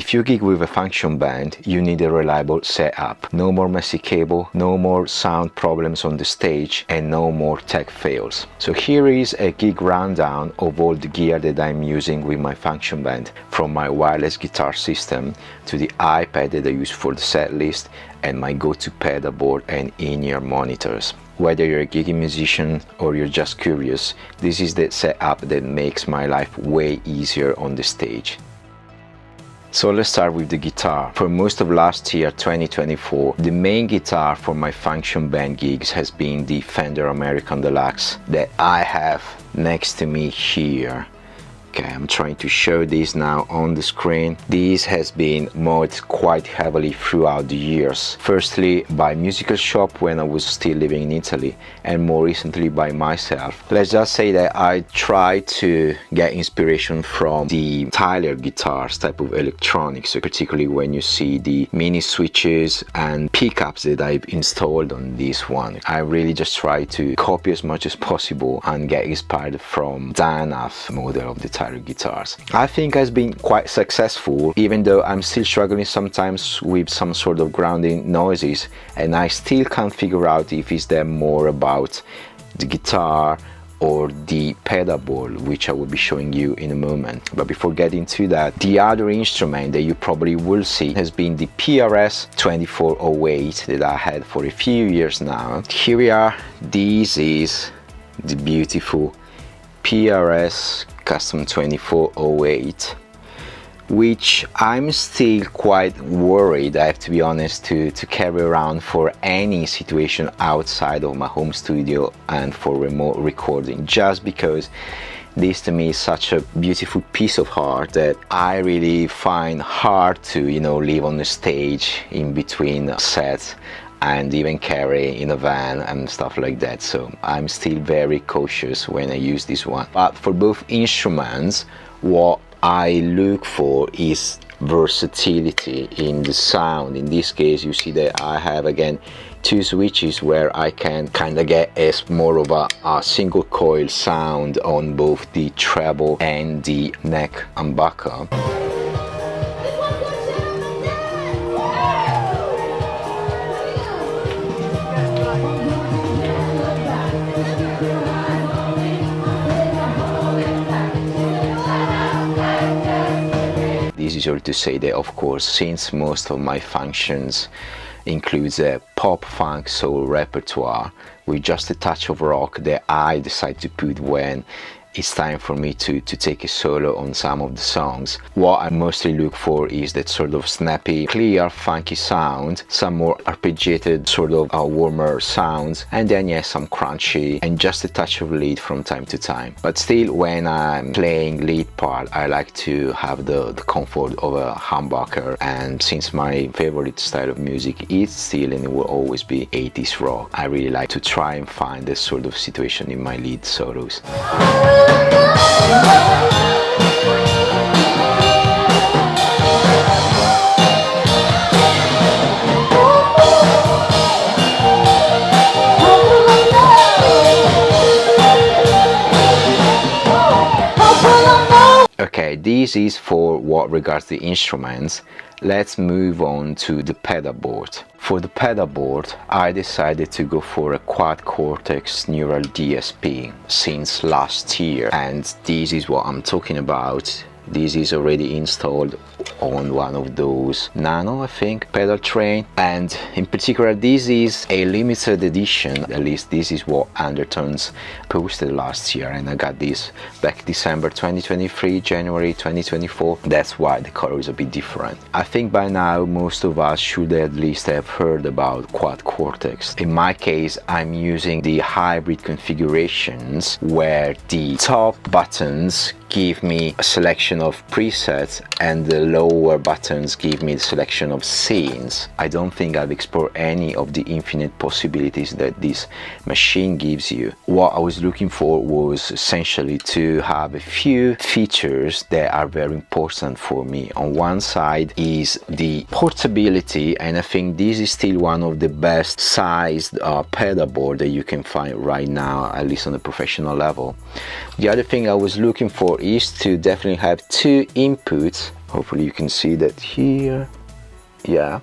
If you gig with a function band, you need a reliable setup. No more messy cable, no more sound problems on the stage, and no more tech fails. So here is a gig rundown of all the gear that I'm using with my function band, from my wireless guitar system to the iPad that I use for the set list and my go-to pedalboard and in-ear monitors. Whether you're a gigging musician or you're just curious, this is the setup that makes my life way easier on the stage. So let's start with the guitar. For most of last year, 2024, the main guitar for my function band gigs has been the Fender American Deluxe that I have next to me here. Okay, I'm trying to show this now on the screen. This has been modded quite heavily throughout the years. Firstly by Musical Shop when I was still living in Italy, and more recently by myself. Let's just say that I try to get inspiration from the Tyler guitars type of electronics, particularly when you see the mini switches and pickups that I've installed on this one. I really just try to copy as much as possible and get inspired from Danaf model of the Tyler guitars. I think has been quite successful, even though I'm still struggling sometimes with some sort of grounding noises, and I still can't figure out if it's them more about the guitar or the pedalboard, which I will be showing you in a moment. But before getting to that, the other instrument that you probably will see has been the PRS 2408 that I had for a few years now. Here we are. This is the beautiful PRS Custom 2408, which I'm still quite worried, I have to be honest, to carry around for any situation outside of my home studio and for remote recording, just because this to me is such a beautiful piece of art that I really find hard to, leave on the stage in between sets and even carry in a van and stuff like that. So I'm still very cautious when I use this one. But for both instruments, what I look for is versatility in the sound. In this case, you see that I have again two switches where I can kind of get more of a single coil sound on both the treble and the neck humbucker. This is all to say that, of course, since most of my functions includes a pop, funk, soul repertoire with just a touch of rock that I decide to put when it's time for me to take a solo on some of the songs. What I mostly look for is that sort of snappy, clear, funky sound, some more arpeggiated, sort of warmer sounds, and then yes, some crunchy and just a touch of lead from time to time. But still, when I'm playing lead part, I like to have the comfort of a humbucker, and since my favorite style of music is still and it will always be 80s rock, I really like to try and find this sort of situation in my lead solos. Okay, this is for what regards the instruments. Let's move on to the pedalboard. For the pedalboard, I decided to go for a Quad Cortex Neural DSP since last year, and this is what I'm talking about. This is already installed on one of those Nano, I think, pedal train, and in particular this is a limited edition. At least this is what Undertones posted last year, and I got this back December 2023, January 2024. That's why the color is a bit different. I think by now most of us should at least have heard about Quad Cortex. In my case, I'm using the hybrid configurations where the top buttons give me a selection of presets and the lower buttons give me the selection of scenes. I don't think I've explored any of the infinite possibilities that this machine gives you. What I was looking for was essentially to have a few features that are very important for me. On one side is the portability, and I think this is still one of the best sized pedalboard that you can find right now, at least on a professional level. The other thing I was looking for for is to definitely have two inputs. Hopefully you can see that here. Yeah.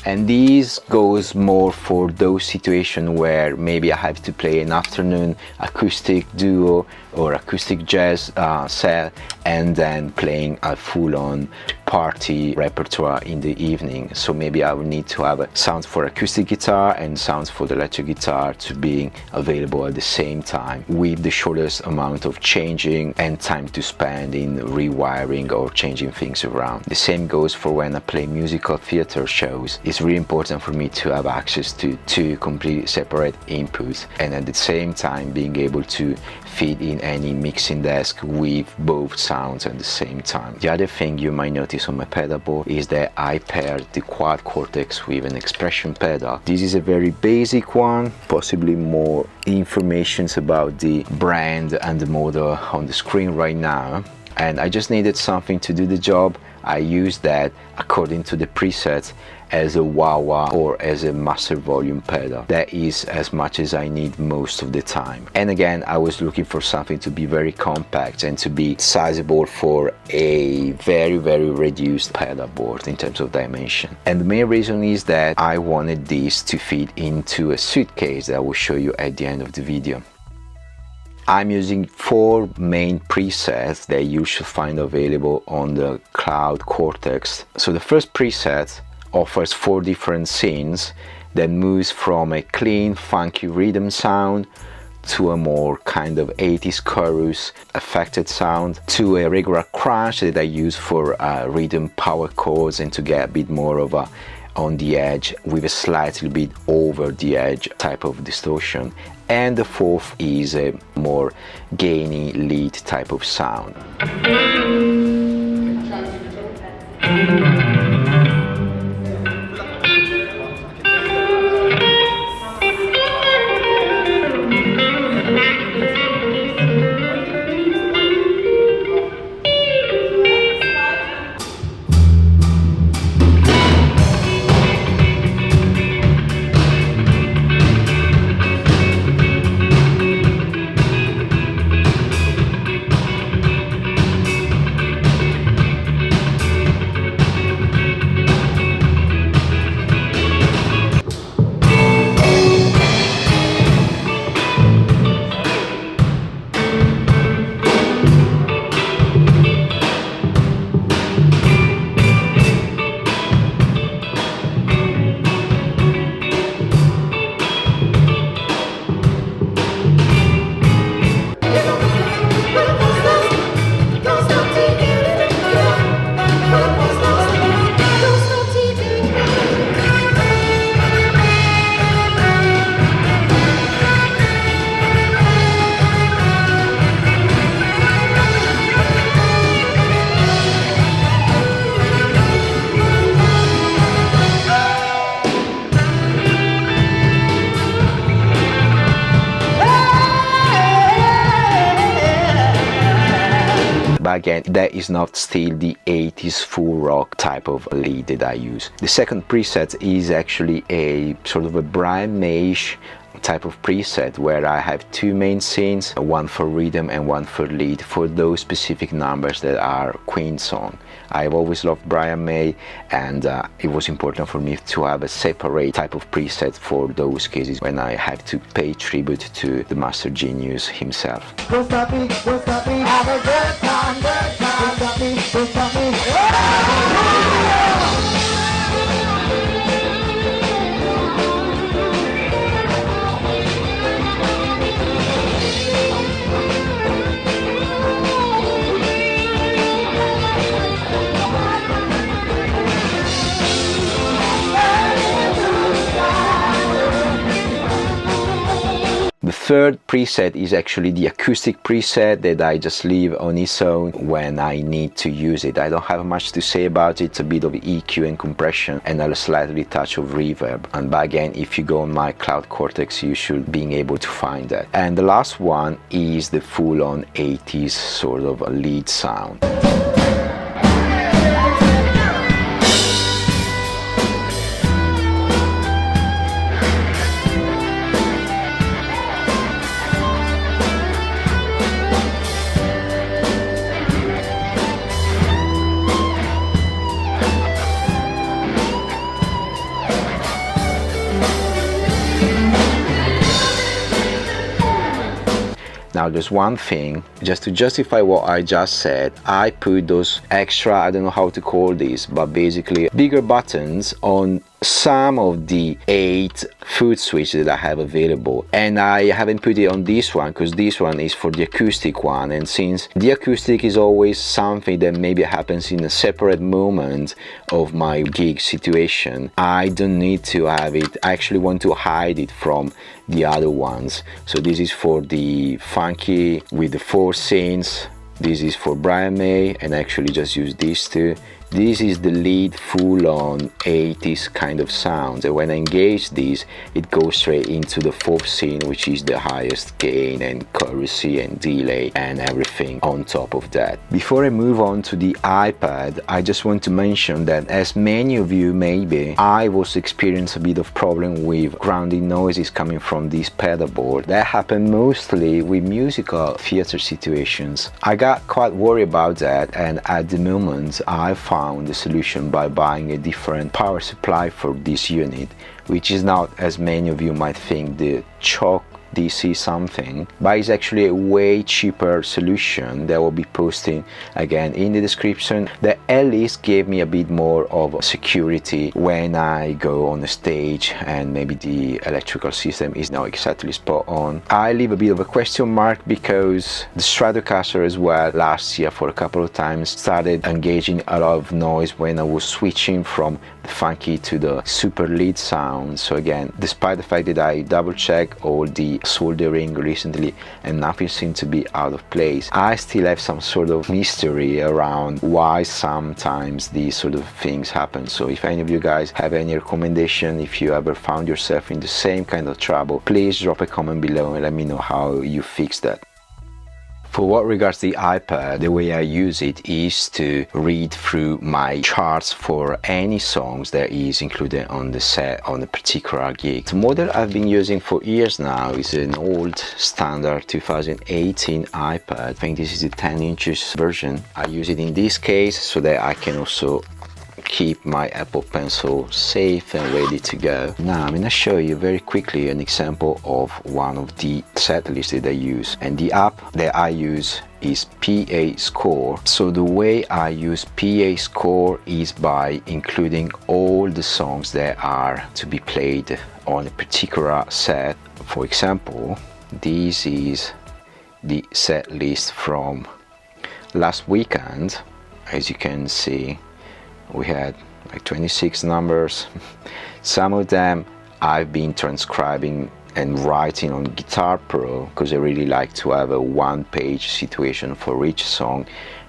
And this goes more for those situations where maybe I have to play an afternoon acoustic duo or acoustic jazz set, and then playing a full-on party repertoire in the evening. So maybe I will need to have sounds for acoustic guitar and sounds for the electric guitar to be available at the same time, with the shortest amount of changing and time to spend in rewiring or changing things around. The same goes for when I play musical theater shows. It's really important for me to have access to two completely separate inputs, and at the same time being able to feed in any mixing desk with both sounds at the same time. The other thing you might notice on my pedalboard is that I paired the Quad Cortex with an expression pedal. This is a very basic one, possibly more information about the brand and the model on the screen right now, and I just needed something to do the job. I used that according to the presets as a wah-wah or as a master volume pedal. That is as much as I need most of the time. And again, I was looking for something to be very compact and to be sizable for a very reduced pedal board in terms of dimension. And the main reason is that I wanted this to fit into a suitcase that I will show you at the end of the video. I'm using 4 main presets that you should find available on the Quad Cortex. So the first preset offers 4 different scenes that moves from a clean, funky rhythm sound to a more kind of 80s chorus affected sound, to a regular crunch that I use for rhythm power chords and to get a bit more of a on the edge with a slightly bit over the edge type of distortion. And the fourth is a more gainy lead type of sound. But again, that is not still the 80s full rock type of lead that I use. The second preset is actually a sort of a Brian May-ish type of preset where I have 2 main scenes, one for rhythm and one for lead, for those specific numbers that are Queen song. I've always loved Brian May, and it was important for me to have a separate type of preset for those cases when I have to pay tribute to the master genius himself. Don't stop me, have a good time, don't stop me. The third preset is actually the acoustic preset that I just leave on its own when I need to use it. I don't have much to say about it. It's a bit of EQ and compression and a slightly touch of reverb. And but again, if you go on my Quad Cortex, you should be able to find that. And the last one is the full-on 80s sort of a lead sound. Now there's one thing, just to justify what I just said, I put those extra, I don't know how to call this, but basically bigger buttons on some of the 8 foot switches that I have available, and I haven't put it on this one because this one is for the acoustic one, and since the acoustic is always something that maybe happens in a separate moment of my gig situation, I don't need to have it. I actually want to hide it from the other ones. So this is for the funky with the 4 synths, this is for Brian May, and I actually just use these two. This is the lead full-on 80s kind of sound, and when I engage this, it goes straight into the 4th scene, which is the highest gain and accuracy and delay and everything on top of that. Before I move on to the iPad, I just want to mention that, as many of you maybe, I was experiencing a bit of problem with grounding noises coming from this pedalboard. That happened mostly with musical theater situations. I got quite worried about that, and at the moment I found the solution by buying a different power supply for this unit, which is not, as many of you might think, the chalk DC something, but it's actually a way cheaper solution that will be posting again in the description, that at least gave me a bit more of security when I go on the stage and maybe the electrical system is not exactly spot on. I leave a bit of a question mark because the Stratocaster as well last year for a couple of times started engaging a lot of noise when I was switching from the funky to the super lead sound. So again, despite the fact that I double check all the soldering recently and nothing seemed to be out of place, I still have some sort of mystery around why sometimes these sort of things happen. So if any of you guys have any recommendation, if you ever found yourself in the same kind of trouble, please drop a comment below and let me know how you fix that. For what regards the iPad, the way I use it is to read through my charts for any songs that is included on the set on a particular gig. The model I've been using for years now is an old standard 2018 iPad. I think this is the 10 inches version. I use it in this case so that I can also keep my Apple Pencil safe and ready to go. Now I'm going to show you very quickly an example of one of the set lists that I use, and the app that I use is PA Score. So the way I use PA Score is by including all the songs that are to be played on a particular set. For example, this is the set list from last weekend. As you can see, we had like 26 numbers. Some of them I've been transcribing and writing on Guitar Pro because I really like to have a one-page situation for each song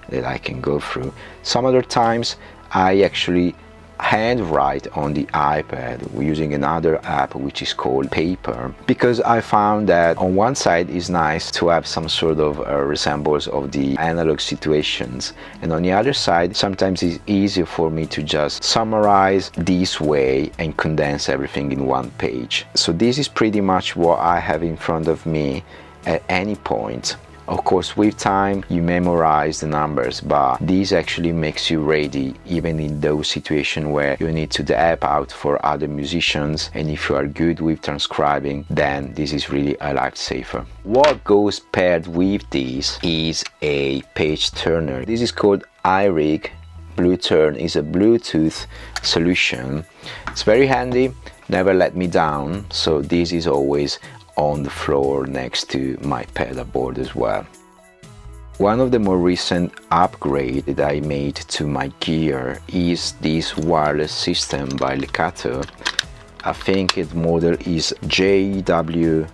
that I can go through. Some other times I actually handwrite on the iPad using another app which is called Paper, because I found that on one side it's nice to have some sort of resemblance of the analog situations, and on the other side sometimes it's easier for me to just summarize this way and condense everything in one page. So this is pretty much what I have in front of me at any point. Of course, with time you memorize the numbers, but this actually makes you ready even in those situations where you need to dab out for other musicians, and if you are good with transcribing, then this is really a lifesaver. What goes paired with this is a page turner. This is called iRig. Blueturn is a Bluetooth solution. It's very handy, never let me down, so this is always on the floor next to my pedalboard as well. One of the more recent upgrades that I made to my gear is this wireless system by Lecato. I think its model is JW06,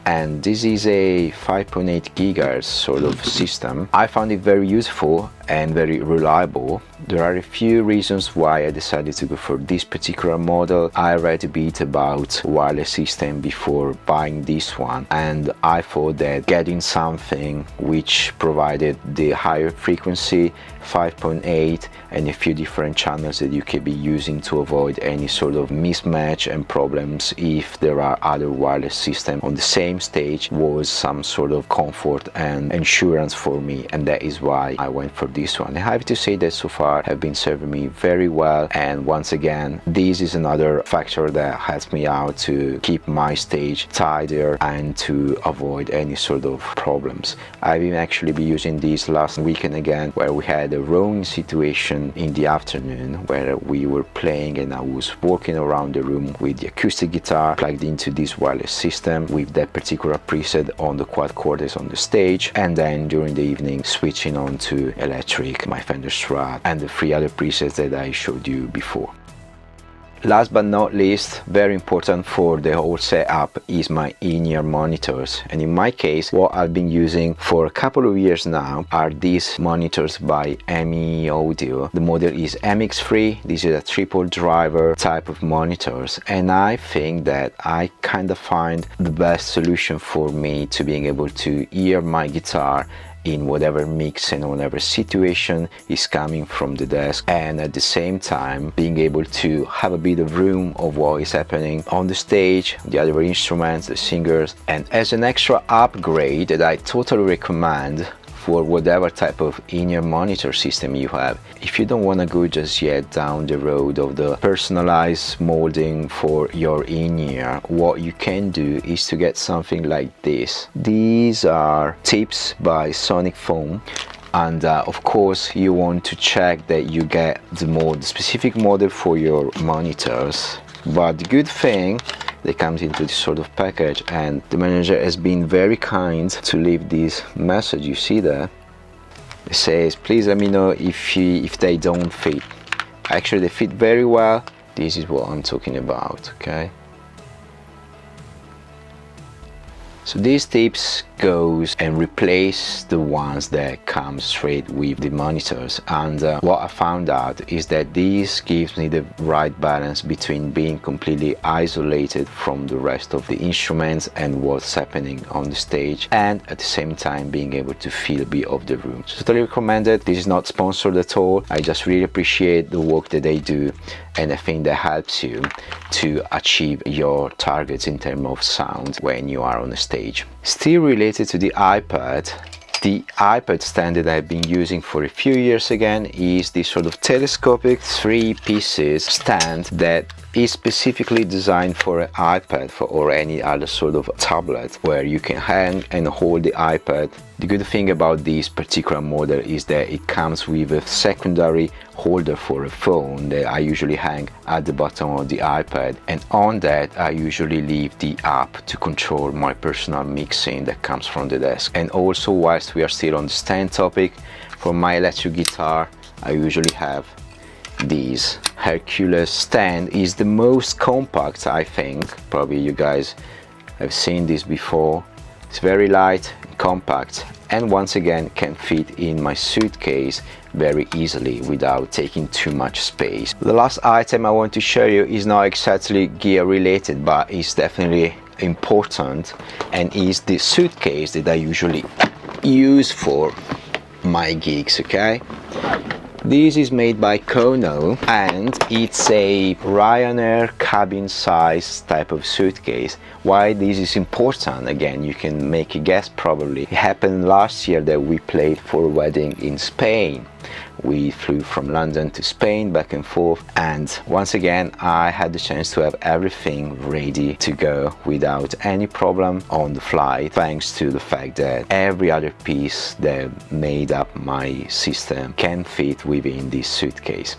and this is a 5.8 gigahertz sort of system. I found it very useful and very reliable. There are a few reasons why I decided to go for this particular model. I read a bit about wireless system before buying this one, and I thought that getting something which provided the higher frequency 5.8 and a few different channels that you could be using to avoid any sort of mismatch and problems if there are other wireless systems on the same stage was some sort of comfort and insurance for me, and that is why I went for this one. I have to say that so far have been serving me very well, and once again this is another factor that helps me out to keep my stage tidier and to avoid any sort of problems. I've been actually be using this last weekend again, where we had a rowing situation in the afternoon where we were playing and I was walking around the room with the acoustic guitar plugged into this wireless system with that particular preset on the Quad Cortex on the stage, and then during the evening switching on to electric, my Fender Strat and the 3 other presets that I showed you before. Last but not least, very important for the whole setup is my in-ear monitors, and in my case what I've been using for a couple of years now are these monitors by ME Audio. The model is MX3. This is a triple driver type of monitors, and I think that I kind of find the best solution for me to being able to hear my guitar in whatever mix and whatever situation is coming from the desk, and at the same time being able to have a bit of room of what is happening on the stage, the other instruments, the singers. And as an extra upgrade that I totally recommend for whatever type of in-ear monitor system you have, if you don't want to go just yet down the road of the personalized molding for your in-ear, what you can do is to get something like this. These are tips by Sonic Foam, and of course you want to check that you get the specific model for your monitors. But the good thing, they comes into this sort of package, and the manager has been very kind to leave this message. You see that it says, please let me know if they don't fit. Actually they fit very well. This is what I'm talking about, okay? So these tips goes and replace the ones that come straight with the monitors, and what I found out is that this gives me the right balance between being completely isolated from the rest of the instruments and what's happening on the stage, and at the same time being able to feel a bit of the room. So totally recommended. This is not sponsored at all. I just really appreciate the work that they do, and I think that helps you to achieve your targets in terms of sound when you are on the stage. Still related to the iPad stand that I've been using for a few years again is this sort of telescopic 3 pieces stand that is specifically designed for an iPad or any other sort of tablet, where you can hang and hold the iPad. The good thing about this particular model is that it comes with a secondary holder for a phone that I usually hang at the bottom of the iPad, and on that I usually leave the app to control my personal mixing that comes from the desk. And also, whilst we are still on the stand topic, for my electric guitar I usually have these. Hercules stand is the most compact, I think. Probably you guys have seen this before. It's very light and compact, and once again can fit in my suitcase very easily without taking too much space. The last item I want to show you is not exactly gear related, but it's definitely important, and is the suitcase that I usually use for my gigs, okay? This is made by Kono, and it's a Ryanair cabin size type of suitcase. Why this is important, again, you can make a guess probably. It happened last year that we played for a wedding in Spain. We flew from London to Spain back and forth, and once again I had the chance to have everything ready to go without any problem on the flight, thanks to the fact that every other piece that made up my system can fit within this suitcase.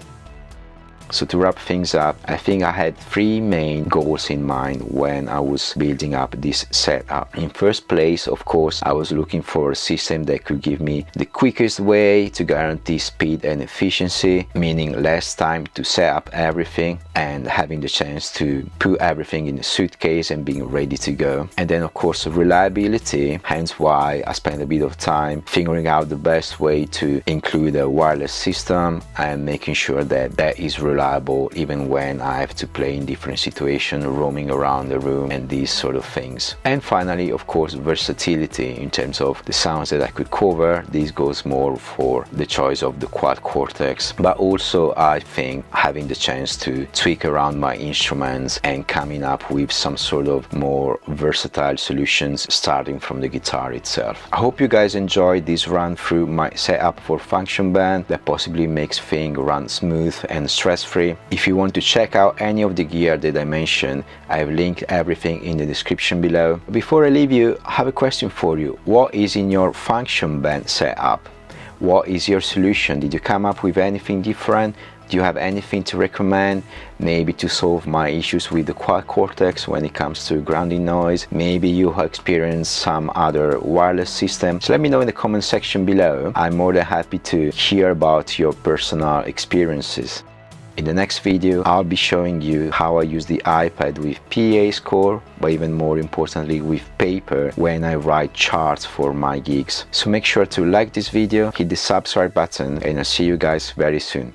So to wrap things up, I think I had 3 main goals in mind when I was building up this setup. In first place, of course, I was looking for a system that could give me the quickest way to guarantee speed and efficiency, meaning less time to set up everything and having the chance to put everything in a suitcase and being ready to go. And then of course reliability, hence why I spent a bit of time figuring out the best way to include a wireless system and making sure that that is reliable reliable even when I have to play in different situations, roaming around the room and these sort of things. And finally, of course, versatility in terms of the sounds that I could cover. This goes more for the choice of the Quad Cortex, but also I think having the chance to tweak around my instruments and coming up with some sort of more versatile solutions starting from the guitar itself. I hope you guys enjoyed this run through my setup for function band that possibly makes things run smooth and stress-free. If you want to check out any of the gear that I mentioned, I have linked everything in the description below. Before I leave you, I have a question for you. What is in your function band setup? What is your solution? Did you come up with anything different? Do you have anything to recommend? Maybe to solve my issues with the Quad Cortex when it comes to grounding noise. Maybe you have experienced some other wireless system. So let me know in the comment section below. I'm more than happy to hear about your personal experiences. In the next video, I'll be showing you how I use the iPad with PA score, but even more importantly with paper when I write charts for my gigs. So make sure to like this video, hit the subscribe button, and I'll see you guys very soon.